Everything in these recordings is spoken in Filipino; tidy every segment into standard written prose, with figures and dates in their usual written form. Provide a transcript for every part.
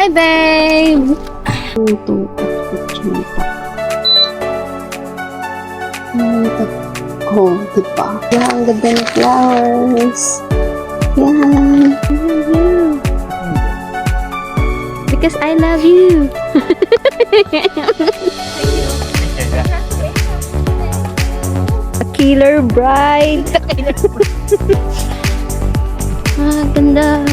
Hi, babe! Ito, kutsita. Oh, diba? Yeah, ang ganda ng flowers. Yan. I love you. Because I love you. A killer bride. Ah, ganda.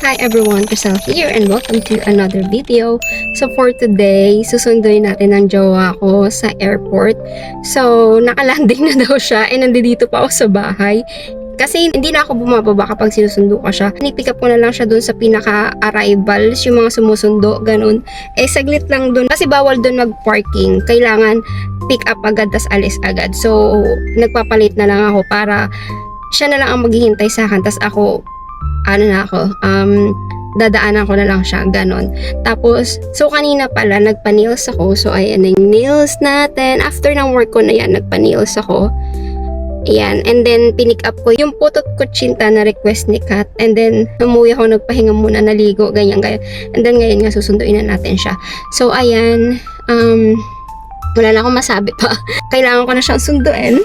Hi everyone, Crystal here and welcome to another video. So for today, susunduin natin ang jowa ko sa airport. So nakalanding na daw siya and nandito pa ako sa bahay. Kasi hindi na ako bumababa kapag sinusundo ko siya. Ni-pick up ko na lang siya dun sa pinaka-arrivals, yung mga sumusundo, ganun. Eh saglit lang dun. Kasi bawal dun mag-parking. Kailangan pick up agad, tas alis agad. So nagpapalit na lang ako para siya na lang ang maghihintay sa akin. Tas ako dadaanan ko na lang siya, ganon. Tapos, so kanina pala, nagpa-nails ako. So, ayan na yung nails natin. After ng work ko na yan, nagpa-nails ako. Ayan. And then, pinick up ko yung putot kutsinta na request ni Kat. And then, umuwi ako, nagpahinga muna, naligo, ganyan. And then, ngayon nga, susunduin na natin siya. So, ayan. Wala na akong masabi pa. Kailangan ko na siyang sunduin.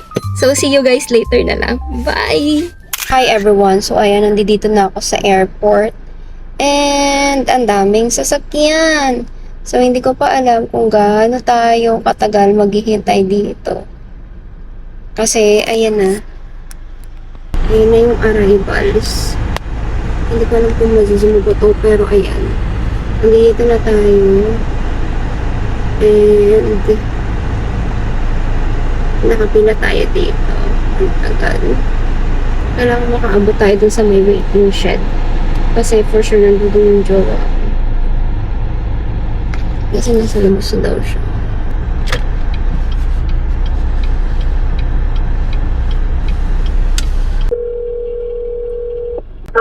So, see you guys later na lang. Bye! Hi everyone! So ayan, nandito na ako sa airport. And ang daming sasakyan. So hindi ko pa alam kung gaano tayo katagal maghihintay dito. Kasi ayan na. Ayan na yung arrivals. Hindi ko alam kung masusunod ko to, pero ayan. Nandito na tayo. And nakapila tayo dito. Ang tagal. Kailangan makaabot tayo dun sa may waiting shed. Kasi for sure nandun yung jowa. Kasi nasa labas na daw siya.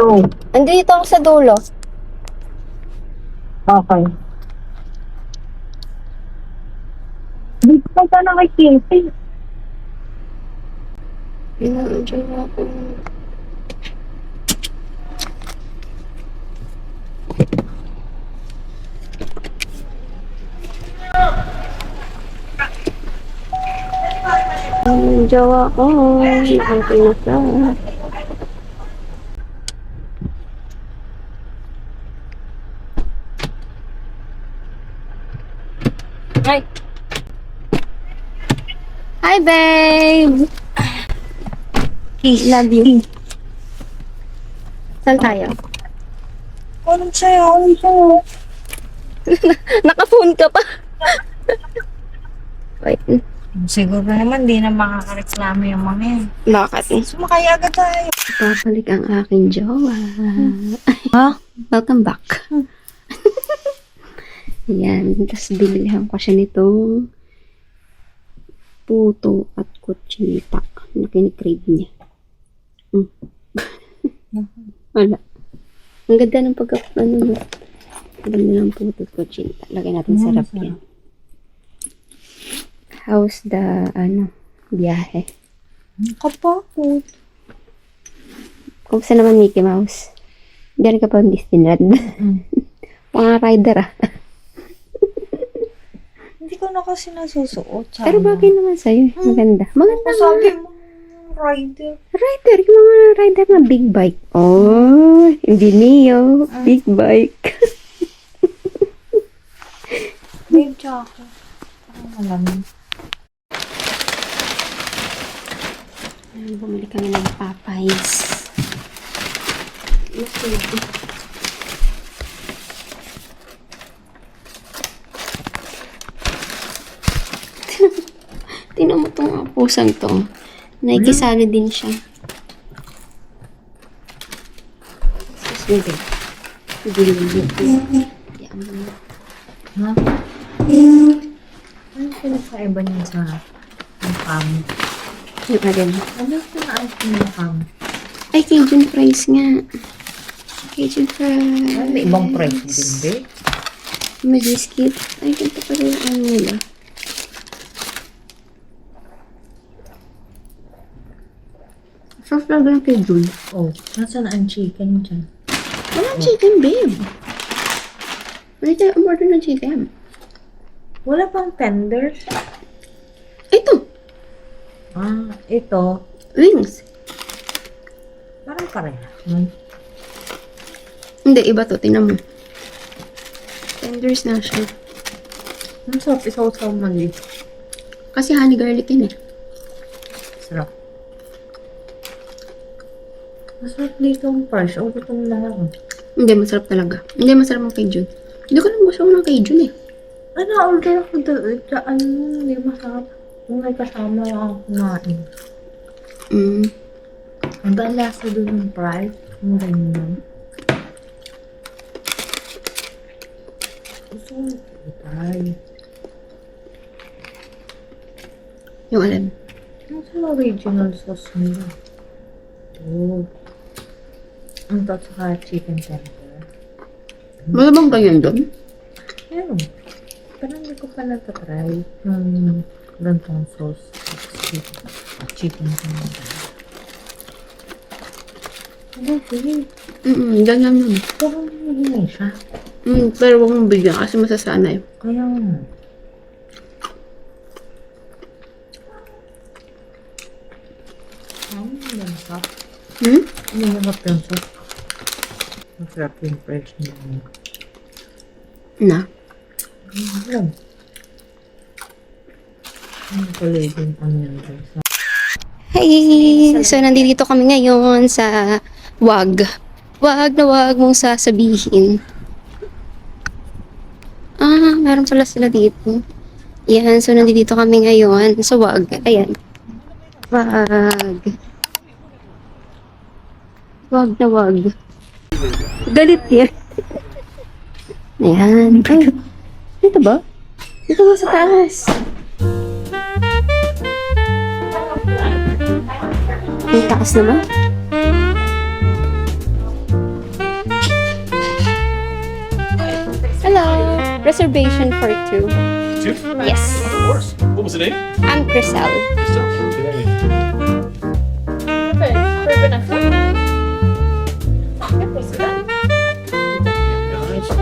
Oh, Andito ako sa dulo. okay. Dito pa ka na kay Casey. Yun ang jowa ko. Ang jowa ko. Nakarating na siya. Hi! Hi, babe! Love you. Saan tayo? Anong sa'yo? Naka-phone ka pa. Wait. Siguro naman, di na makakareklamo yung mga yan. Bakit? Sumakay agad tayo. Babalik ang aking jowa. Ha? Welcome back. Ayan. Tapos bilihan ko siya nitong puto at kutsinta na kinikrave niya. Wala. Ang ganda ng Ang ganda ng puto at kutsinta. Lagay natin sa rap yan. How's the, biyahe? Kapakot. Kumusta naman Mickey Mouse? Diyan ka pa Disneyland. Mga rider Hindi ko na kasi nasusuot. Sana. Pero bagay naman sa'yo. Maganda. Maganda nga. Sabi mo, rider. Rider. Yung mga rider na big bike. Oh, hindi Neo. Big bike. May jacket. Parang malamig. Bumili kami ng Popeyes. Tinan mo itong pusang to. Nakikisali din siya. Sige. Ha? Ano pinakaiba niya sa mukha mo? Yung alin. Ano yung pinakaayos mo mukha mo? Ay, Cajun fries nga. Cajun fries. May ibang price din, be? May biscuit. Ay, ganito pala yung ano nila. Sauce talaga yung kay Jun. Oh, nasaan ang chicken dyan? Walang chicken, babe. Hindi tayo umorder ng chicken. Wala pang tenders? Ito, Ah, ito. wings. Parang pareha. Hindi, iba to. Tingnan mo. Tenders na siya. Ang sarap isaw-saw mali. Kasi honey garlic yun eh. Sarap. Masarap dito ang price. O, gutom na ako. Hindi, masarap talaga. Hindi, masarap ang kay Jun. Hindi ko lang gusto ng kay Jun eh. Ano, order ako daan mo. Hindi masarap. Kung may kasama lang ako kumain. Ang lasa doon ng price. Ang ganyan. Gusto ko itay. Yung alam. Ano sa original sauce nila? Oh. Ang to saka chicken tender. Wala bang ganyan doon? Meron. Pero hindi ko pa natatry yung gantong sauce. Chicken tender. Okay. Ganyan yun. Pero hindi siya. Pero huwag mong bigyan kasi masasanay. Kaya nga. Masarap. Masarap yung sauce. Masarap yung fresh niya. Na? Alam. Ang kulay din ang yan guys. Hey! So, nandito kami ngayon sa wag. Wag na wag mong sasabihin. Meron pala sila dito. Yan, so nandito kami ngayon sa wag. Ayan. Wag. Wag na wag. Galit yan. Ayan. Ay, dito ba? Dito ba sa taas? Ang taas naman. Hello. Reservation for two. Two? Yes. Of course. What was the name? I'm Crisel.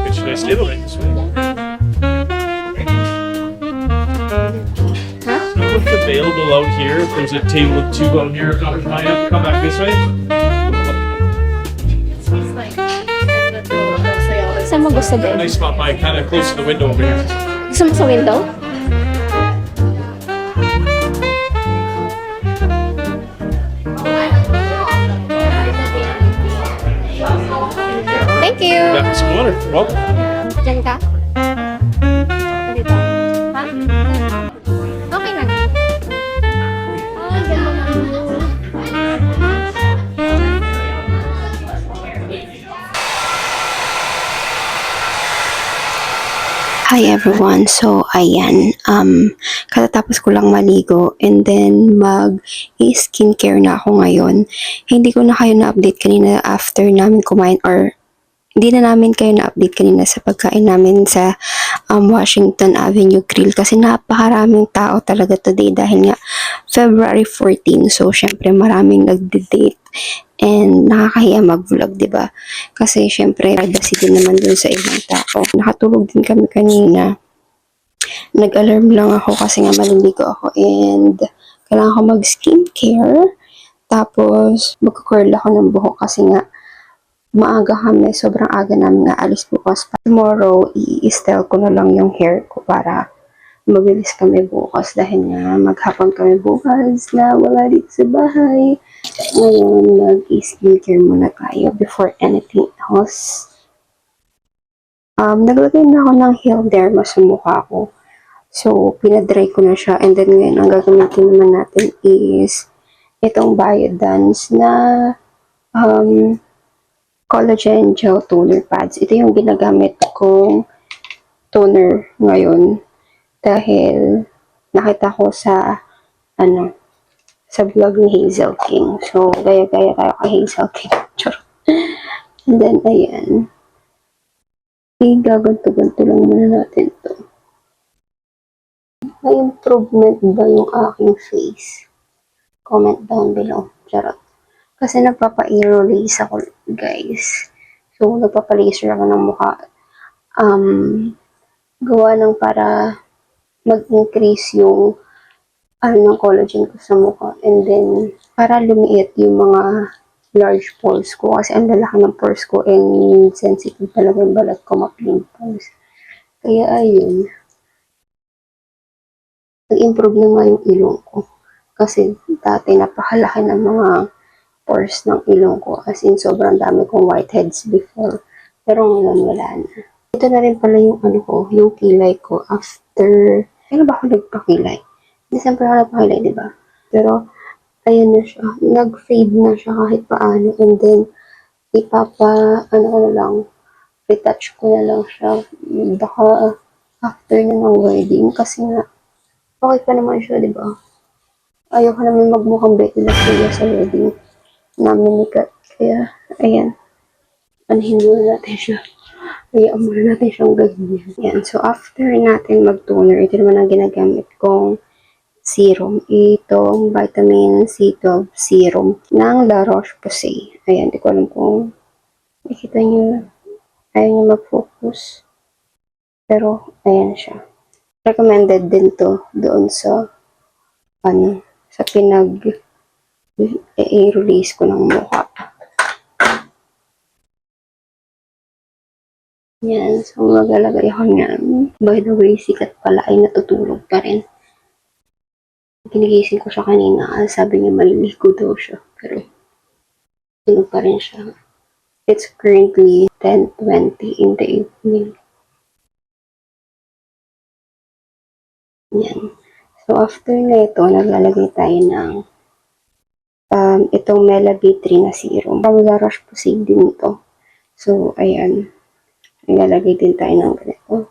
Should I stay right this way? Huh? So what's available out here? If there's a table of two out here, might have to come back this way? Saan mo gusto din? Nice spot by kind of close to the window over here. Gusto mo sa window? Thank you. Got some water. Welcome. Diyan ka? Dito. Ha? Okay lang. Diyan mo na. Hi everyone. So, ayan. Katatapos ko lang maligo and then mag-skincare na ako ngayon. Hindi ko na kayo na-update kanina after namin kumain or hindi na namin kayo na-update kanina sa pagkain namin sa Washington Avenue Grill kasi napakaraming tao talaga today dahil nga February 14. So, syempre maraming nagde-date and nakakahiya mag-vlog, diba? Kasi syempre, privacy din naman dun sa ibang tao. Nakatulog din kami kanina. Nag-alarm lang ako kasi nga maliligo ako and kailangan ko mag-skincare. Tapos, mag-curl ako ng buhok kasi nga maaga kami, sobrang aga namin nga alis bukas. Tomorrow, i-style ko na lang yung hair ko para mabilis kami bukas dahil nga maghapon kami bukas na wala dito sa bahay. Ngayon, mag-skincare muna tayo before anything else. Naglagay na ako ng Heal Derma sa mukha ko. So, pinadry ko na siya. And then ngayon, ang gagamitin naman natin is itong Biodance na collagen gel toner pads. Ito yung ginagamit kong toner ngayon. Dahil nakita ko sa sa vlog ni Hazel King. So, gaya-gaya tayo kay Hazel King. And then, ayan. Gaganto-ganto lang muna natin to. May improvement ba yung aking face? Comment down below. Charot. Kasi nagpapa-aerolase ako, guys. So, nagpapa-laser ako ng mukha. Gawa ng para mag-increase yung ng collagen ko sa mukha. And then, para lumiit yung mga large pores ko. Kasi ang lalaki ng pores ko and sensitive talaga yung balat ko ma-pimples. Kaya, ayun. Nag-improve na nga yung ilong ko. Kasi, dati napakalaki ng mga pores ng ilong ko. As in, sobrang dami kong whiteheads before. Pero ngayon, wala na. Ito na rin pala yung yung kilay ko after, kailan ba ako nagpakilay? December ako nagpakilay, di ba? Pero, ayan na siya. Nag-fade na siya kahit paano. And then, retouch ko na lang siya. Baka after na ng wedding. Kasi nga, okay pa naman siya, di ba? Ayoko naman magmukhang Betty La Furia sa wedding namin ni Kat. Kaya, ayan. Anahin muna natin siya. Hayaan muna natin siyang ganyan. Yan. So, after natin mag-toner, ito naman ang ginagamit kong serum. Itong vitamin C12 serum ng La Roche-Posay. Ayan, di ko alam kung nakita nyo. Ayaw nyo mag-focus. Pero, ayan siya. Recommended din to doon sa sa i-release ko ng mukha. Yan. So, maglalagay ako niyan. By the way, sikat pala ay natutulog pa rin. Ginigising ko siya kanina. Sabi niya maliligo daw siya. Pero, tulog pa rin siya. It's currently 10:20 in the evening. Yan. So, after na ito, naglalagay tayo ng itong Melabay 3 na serum. Pang La Roche-Posay din ito. So, ayan. Naglalagay din tayo ng ganito.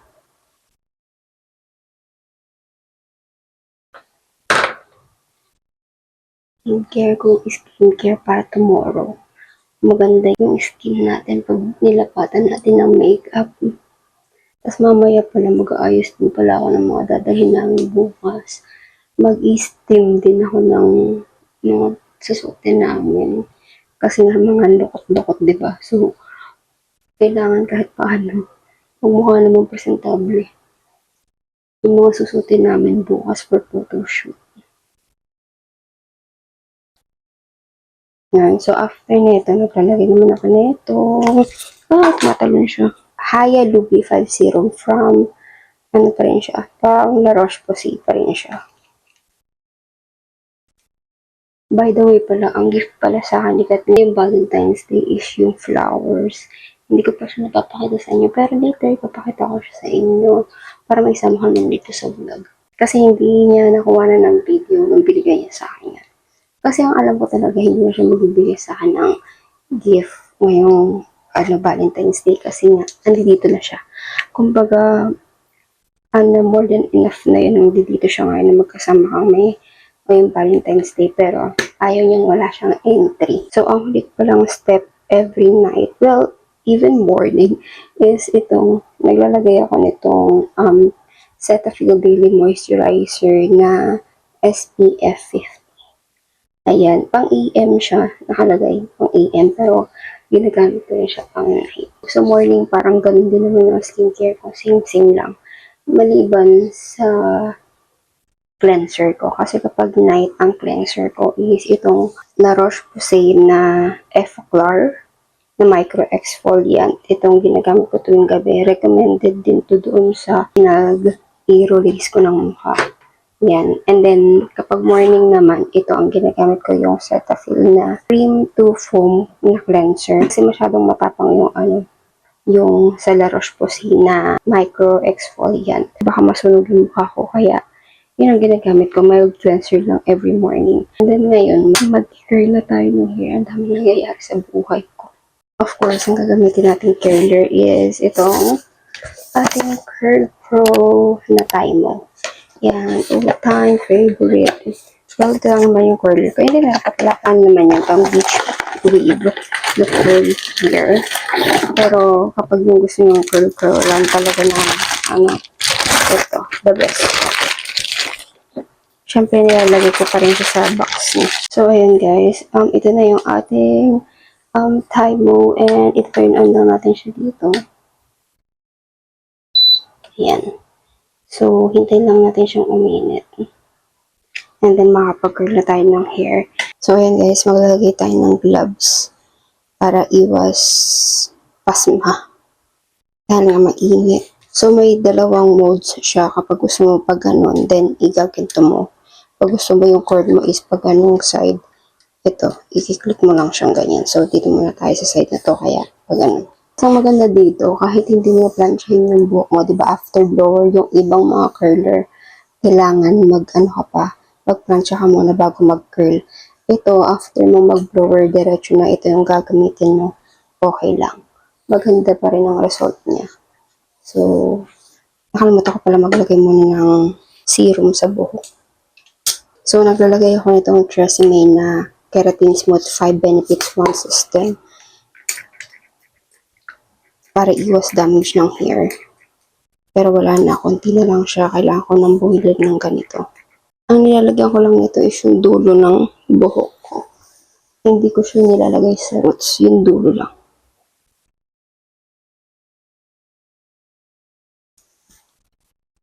Skincare para tomorrow. Maganda yung skin natin pag nilapatan natin ng makeup. Tapos mamaya pala mag-aayos din pala ako ng mga dadalhin namin bukas. Mag-steam din ako ng mga susuotin namin. Kasi nga mga lokot-lokot, diba? So, kailangan kahit paano. Magmukha naman presentable. Yung mga susuotin namin bukas for photoshoot. Yan. So, after nito, naglalagay naman ako nito. Tumatalon siya. Hyalubi 5 serum from, pa rin siya? From La Roche-Posay pa rin siya. By the way pala, ang gift pala sa akin ni Kat yung Valentine's Day is yung flowers. Hindi ko pa siya napapakita sa inyo. Pero later, ipapakita ko siya sa inyo para may sama kami dito sa vlog. Kasi hindi niya nakuha na ng video nung binigay niya sa akin yan. Kasi ang alam ko talaga, hindi na siya magbibigay sa akin ng gift ngayong Valentine's Day kasi nga, andito na siya. Kumbaga, more than enough na yun, nandito siya ngayon na magkasama kami ngayong Valentine's Day, pero ayaw niyang wala siyang entry. So, ang huli ko lang step every night, well, even morning, is itong, naglalagay ako nitong Cetaphil Daily Moisturizer na SPF 50. Ayan, pang AM siya, nakalagay, pang AM, pero ginagamit ko rin siya pang night. Sa morning, parang ganun din naman yung skincare ko, same lang. Maliban sa cleanser ko, kasi kapag night, ang cleanser ko is itong La Roche-Posay na Effaclar na micro exfoliant. Itong ginagamit ko tuwing gabi. Recommended din to doon sa nag-i-release ko ng mukha. Yan. And then, kapag morning naman, ito ang ginagamit ko yung Cetaphil na cream to foam na cleanser. Kasi masyadong matapang yung sa La Roche-Posay na micro exfoliant. Baka masunog yung mukha ko. Kaya, yun ang ginagamit ko. Mild cleanser lang every morning. And then ngayon, mag-curl na tayo ng hair. Ang dami nangyayari sa buhay ko. Of course, ang gagamitin natin curler is itong ating Curl Pro na Tymo. Yan, all-time favorite. Well, ito lang naman yung curler ko. Hindi, nakapalakan naman yan. Pang beach wave na curl hair. Pero, kapag yung gusto nyo curl lang talaga na, ito, the best. syempre nilalagay ko pa rin siya sa box niya. So, ayan guys. Ito na yung ating Timo and i-turn on lang natin siya dito. Ayan. So, hintayin lang natin siyang uminit. And then, makapag-curl na tayo ng hair. So, ayan guys, maglalagay tayo ng gloves para iwas pasma. Dahil nga mainit. So, may dalawang modes siya kapag gusto mo pag ganun, then igaganto mo. Pag gusto mo yung cord mo is pag ganung side, ito, i-click mo lang siyang ganyan. So, dito muna tayo sa side na to, kaya pag ganun. So, maganda dito, kahit hindi mo planchahin yung buhok mo, diba, after blower, yung ibang mga curler, kailangan mag-ano ka pa, mag-plancha ka muna bago mag-curl. Ito, after mo mag-blower, diretso na ito yung gagamitin mo, okay lang. Maganda pa rin ang result niya. So, nakalimutan ko pala maglagay muna ng serum sa buhok. So, naglalagay ako nitong Tresemme na Keratin Smooth 5 Benefits 1 System para iwas damage ng hair. Pero wala na, konti na lang siya. Kailangan ko nang bumili ng ganito. Ang nilalagyan ko lang nito is yung dulo ng buhok ko. Hindi ko siya nilalagay sa roots, yung dulo lang.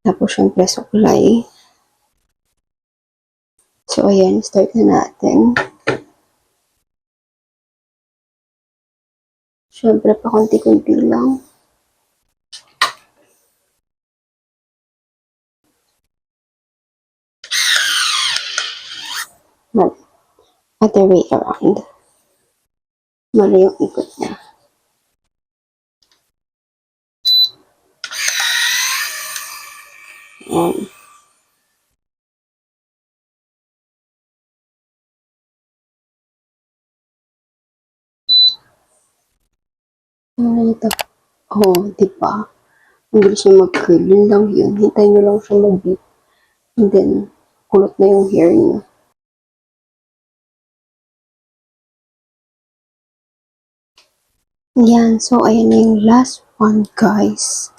Tapos, syempre, suklay. So, ayan, start na natin. Syempre, pa konti-kunti lang. Mali. Other way around. Mali yung ikot niya. Ayan. Ito. Oh, diba? Ang bilis niya mag-curl. Yun lang yun. Hintayin nyo lang siya mag-beat. And then, kulot na yung hair niya. Yan. So, ayan na yung last one, guys.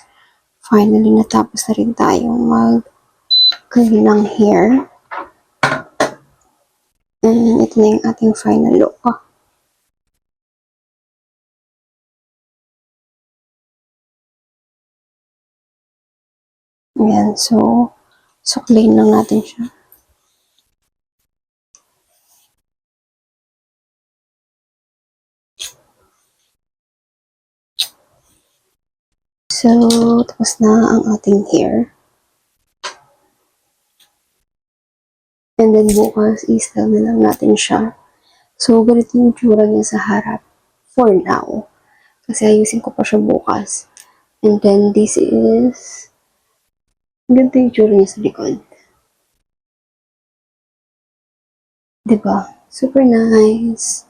Finally, natapos na rin tayong mag-curl ng hair. And ito na yung ating final look. Ayan. So, suklayin lang natin siya. So, tapos na ang ating hair. And then, bukas, i-style na lang natin siya. So, ganito yung tsura niya sa harap. For now. Kasi ayusin ko pa siya bukas. And then, this is... ganito yung tsura niya sa likod. Diba? Super nice.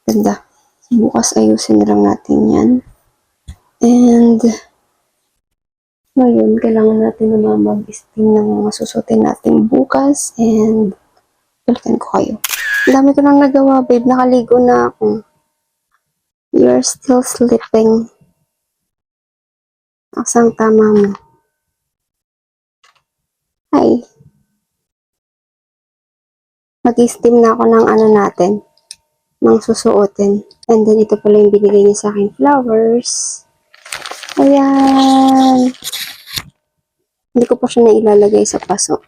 Ganda. Bukas, ayusin na lang natin yan. And... ngayon, kailangan natin na mag-steam ng mga susutin natin bukas and balikan ko kayo. Ang dami ko nang nagawa, babe. Nakaligo na ako. You're still sleeping. Asang tama mo? Hi. Mag-steam na ako ng ano natin, ng susuotin. And then, ito pala yung binigay niya sa akin, flowers. Ayan. Hindi ko pa siya nailalagay sa paso.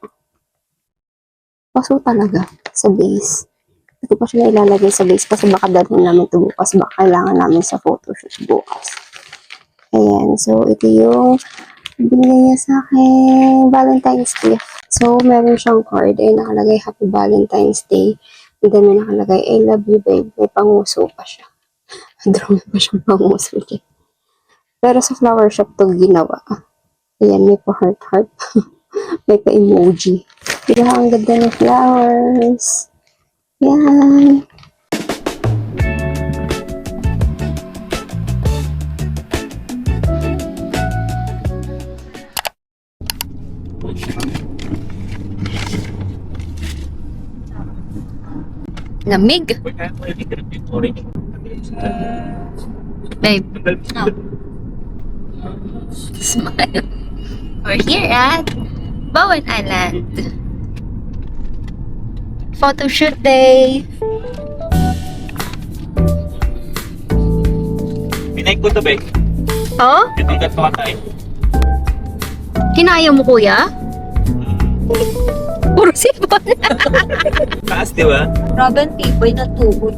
Paso talaga sa base. Hindi ko pa siya nailalagay sa base kasi baka dalhin namin ito bukas. Baka kailangan namin sa photoshoot bukas. Ayan. So, ito yung binigay niya sa akin Valentine's gift. So, meron siyang card. Ay, nakalagay Happy Valentine's Day. And then, may nakalagay I love you, babe. May panguso pa siya. Drawing pa siyang panguso dyan. Pero sa flower shop to ginawa. Ayan, may pa-heart-heart. May pa-emoji. Diba, ang ganda ng flowers. Yan. Lamig. Babe. No. Smile. We're here at Bowen Island. photo shoot day. Pinay ko to, be. Oh? Itong gato ka tayo. Kinaya mo, kuya? Puro sipon. Taas, di ba? Grabe ang tibay na tuhod.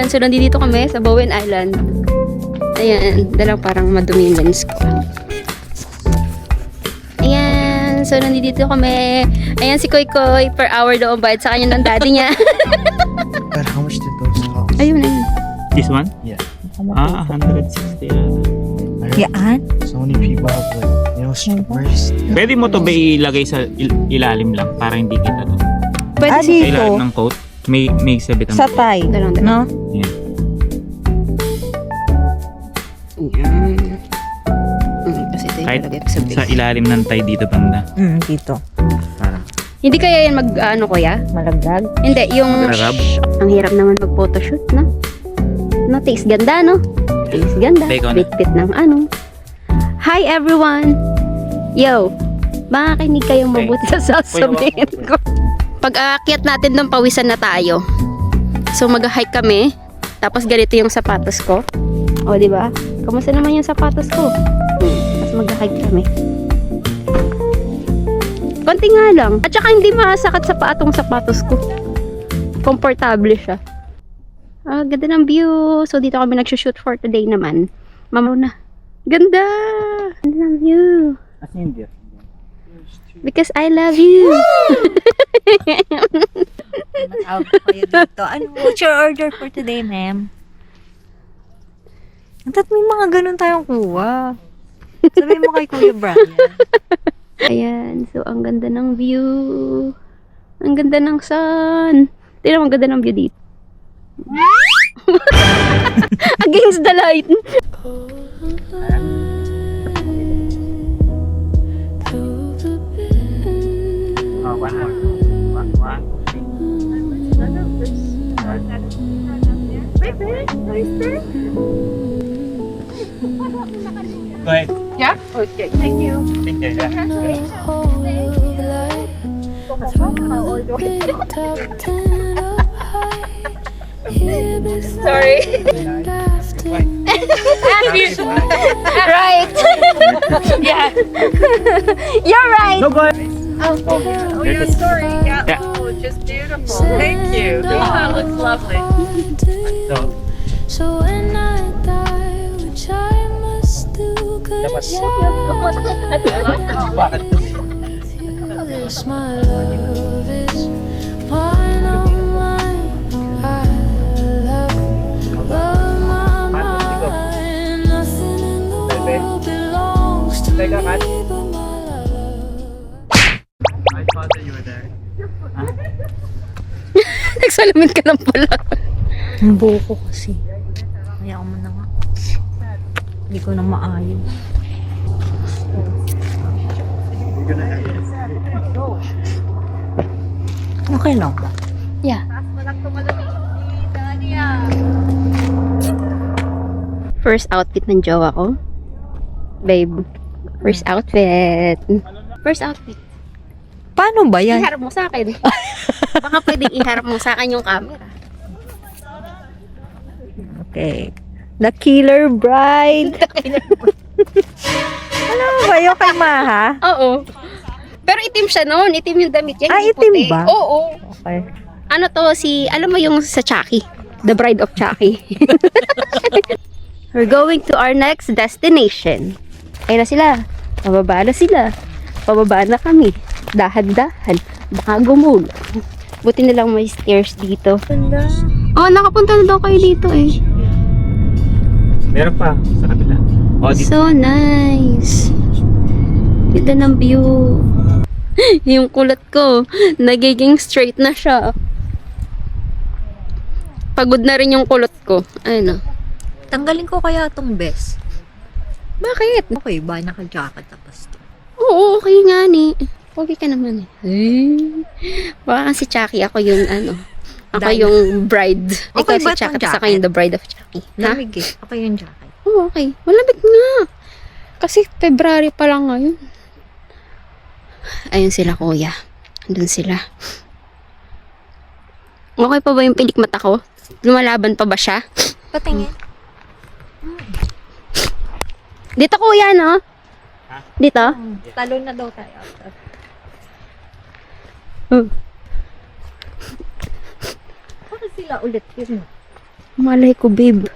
So, nandito kami sa Bowen Island. Ayan, dalang parang madumi yung lens ko. Ayan, so nandito kami. Ayan si Koy Koy, per hour daw ang bayad sa kanya ng daddy niya. But how much did those cost? Ayun, ayun. This one? Yeah. 160 yata. Yaan? So many people have like, strippers. Pwede mo to ba ilagay sa ilalim lang para hindi kita to? Pwede Sa dito? ilalim ng coat? May sabit ang Sa Thai. Dalang. No? Yan. Ayan. Kasi ito yung Kahit talagay ko sa sa base. ilalim ng tie dito banda. Dito. Parang Hindi kaya yan ano kuya? Malagdag. Hindi, yung... Magrarab? Ang hirap naman mag-photoshoot, no? No, taste ganda, no? Taste ganda. Bacon. Bit-bit ng ano. Hi, everyone! Yo! Makakinig kayong mabuti sa sasabihin ko. Pag aakyat natin doon, pawisan na tayo. So, mag-hike kami. Tapos, ganito yung sapatos ko. O, di ba? Kamusta naman yung sapatos ko? Tapos, mag-hike kami. Konti nga lang. At saka, hindi masakat sa paatong sapatos ko. Komportable siya. Ganda ng view. So, dito kami nag-shoot for today naman. Mamaw na. Ganda! Ganda ng view. Because I love you. Matawag ko kayo dito. What's your order for today, ma'am? At may mga ganun tayong kuha. Sabihin mo kay Kuya Brian. Ayan. So, ang ganda ng view. Ang ganda ng sun. Tignan mo, ang ganda ng view dito. Against the light. Go ahead. Yeah? Okay. Thank you. Thank you. Sorry. Right. Yeah. You're right. No, go ahead. Oh, your story. Yeah. Yeah. Oh, just beautiful. Thank you. Oh, it looks lovely. So, So when I die, which I must do, 'cause this my love is mine, oh mine. I love my mind. Nothing in the world belongs to me but my love. I thought that you were there. Nagsalamin ka lang pala. Ang buko kasi. Kaya mo na nga. Hindi ko na maayos. Okay lang ba? Yeah. First outfit ng jowa ko. Babe. First outfit. First outfit. Paano ba yan? Iharap mo sa akin. Baka pwedeng iharap mo sa akin yung camera. Okay. The Killer Bride. Alam mo ba yung kay Maha? Oo. Pero itim siya noon. Itim yung damit niya. Ah, hindi itim puti. ba? Oo. Okay. Ano to, alam mo yung sa Chucky? The Bride of Chucky. We're going to our next destination. Ayun na sila. Pababa na sila. Pababa na kami. Dahan-dahan. Baka gumulong. Buti na lang may stairs dito. Oh, nakapunta na daw kayo dito eh. meron pa sa kabila. Oh, dito. So nice. Ganda ng view. Yung kulat ko, nagiging straight na siya. Pagod na rin yung kulot ko. Ayun o. Tanggalin ko kaya itong best. Bakit? Okay ba? Naka-jacket tapos to. Oo, okay nga ni. Okay ka naman eh. Baka si Chucky, ako yung ano. Ako Dahil- yung bride. Ikaw Okay si ba Chucky, itong tapos ako jacket? yung the bride of Chucky. Ha? Lamig eh. Okay yung jacket. Oo, okay. Malamig nga. Kasi February pa lang ngayon. Ayun sila kuya. Andun sila. Okay pa ba yung pilik mata ko? Lumalaban pa ba siya? Patingin. Dito kuya, no? Dito? Talon na daw tayo. Bakit sila ulit yun? Malay ko, babe.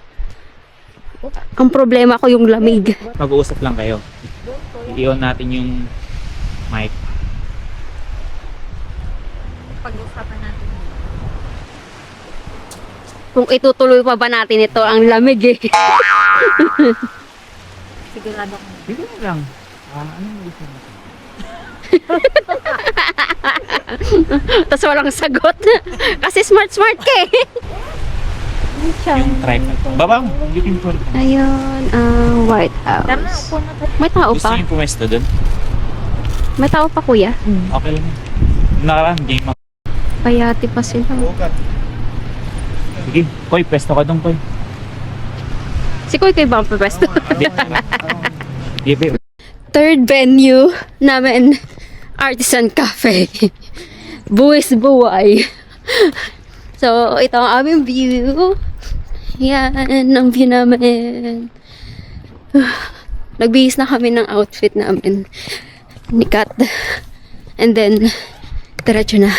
Ang problema ko yung lamig. Mag-uusap lang kayo. I-on natin yung mic. Pag-usapan natin. Kung itutuloy pa ba natin ito, ang lamig eh. Sigurado ko. Sige lang. Anong gusto mo? Tapos walang sagot. Kasi smart ka eh. Yung tripod. Babang, you can put it. Ayun, White Tara na, House. upo na tayo. May tao Gusto pa. niyo pumesto doon? May tao pa, kuya. Okay lang. Nakaraan, game ako. Payati pa sila. Sige, Koy, pesto ka doon, Koy. Si Kuy ba ang pwesto? Give it. Third venue namin, Artisan Cafe. Buwis buway. So, ito ang aming view. Yan, ang view namin. Nagbihis na kami ng outfit namin. Ni Kat. And then, diretso na.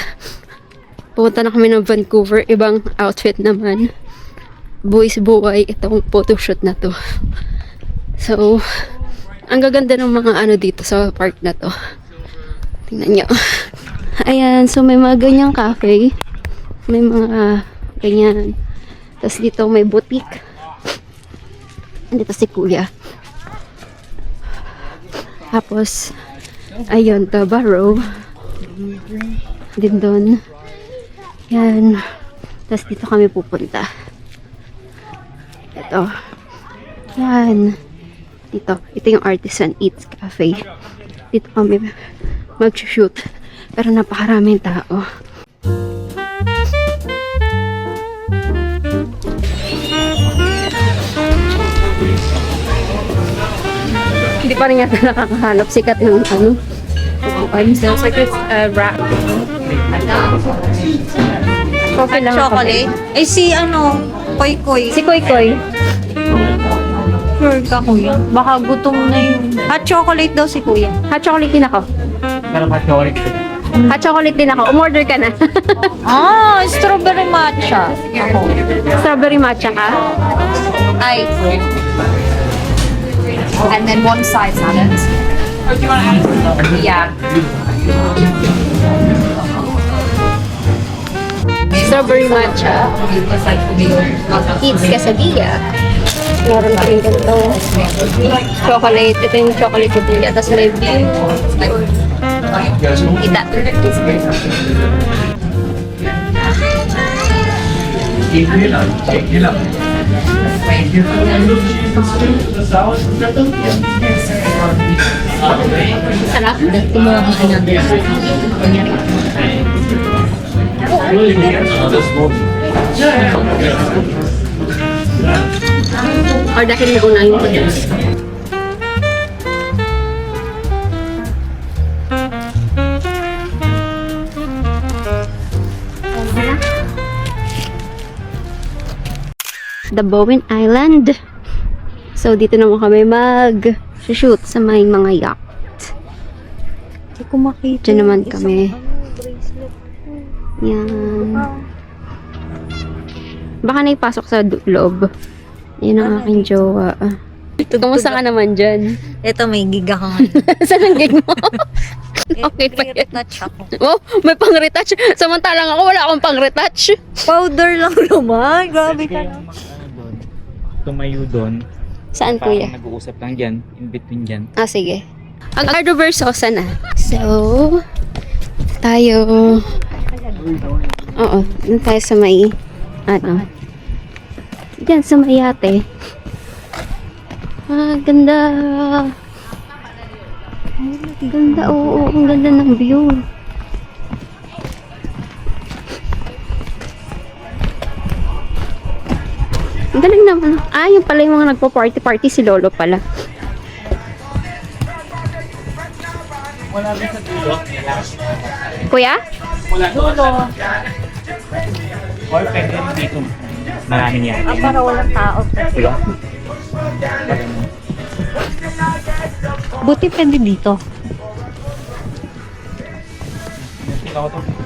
Pupunta na kami ng Vancouver. Ibang outfit naman. Buwis buway itong photoshoot na to. So, ang gaganda ng mga ano dito sa park na to. Tingnan nyo. Ayan, so may mga ganyang cafe. May mga ganyan. Tapos dito may boutique. Dito si kuya. Tapos, ayun, the Barrow. Din doon. Yan. Tapos dito kami pupunta. Ito. Yan. Dito. Ito yung Artisan Eats Cafe. Dito kami mag-shoot. Pero napakaraming tao. Hindi pa rin yata nakakahanap sikat ng ano. Smells like it's wrap. Coffee lang ako. Chocolate? Eh si ano, Koy Koy. Si Koy Koy. Sure ka kuya. Baka gutom na yun. Hot chocolate daw si kuya. Hot chocolate din ako. Pero pa-chocolate. Hot chocolate din ako. Umorder ka na. Strawberry matcha. Ako. Strawberry matcha ka? Ay. And then one side salad. Yeah. Strawberry matcha. Eats quesadilla. Meron pa rin ganito. Chocolate. Ito yung chocolate quesadilla. Tapos may beef. Kita. Sarap. Or dahil naunahin ko dyan. The Bowen Island. So, dito naman kami mag-shoot sa may mga yacht. Hindi ko makita. Diyan naman yung kami. isang, bracelet. Yan. Baka naipasok sa loob. Yan ang aking jowa. Kumusta ka naman dyan? Ito may gig ako ngayon. Saan ang gig mo? Okay pa yan. Retouch ako. Oh, may pang-retouch. Samantalang ako, wala akong pang-retouch. Powder lang naman. Grabe ka na. Tumayo doon. Saan, kuya? Parang nag-uusap lang dyan. In between dyan. Ah, sige. Ang Ardo Versosa na. So, tayo. Oo, dun tayo sa may, ano, dyan sa may yate. Ah, ganda. Ganda, oo, ang ganda ng view. Ang galing naman. Ah, yun pala yung mga nagpo-party-party si Lolo pala. Wala rin sa dulo. Kuya? Wala dulo. Or pwede rin dito. Maraming yan. Para walang tao. Diba? Buti pwede dito. Tingnan ko to.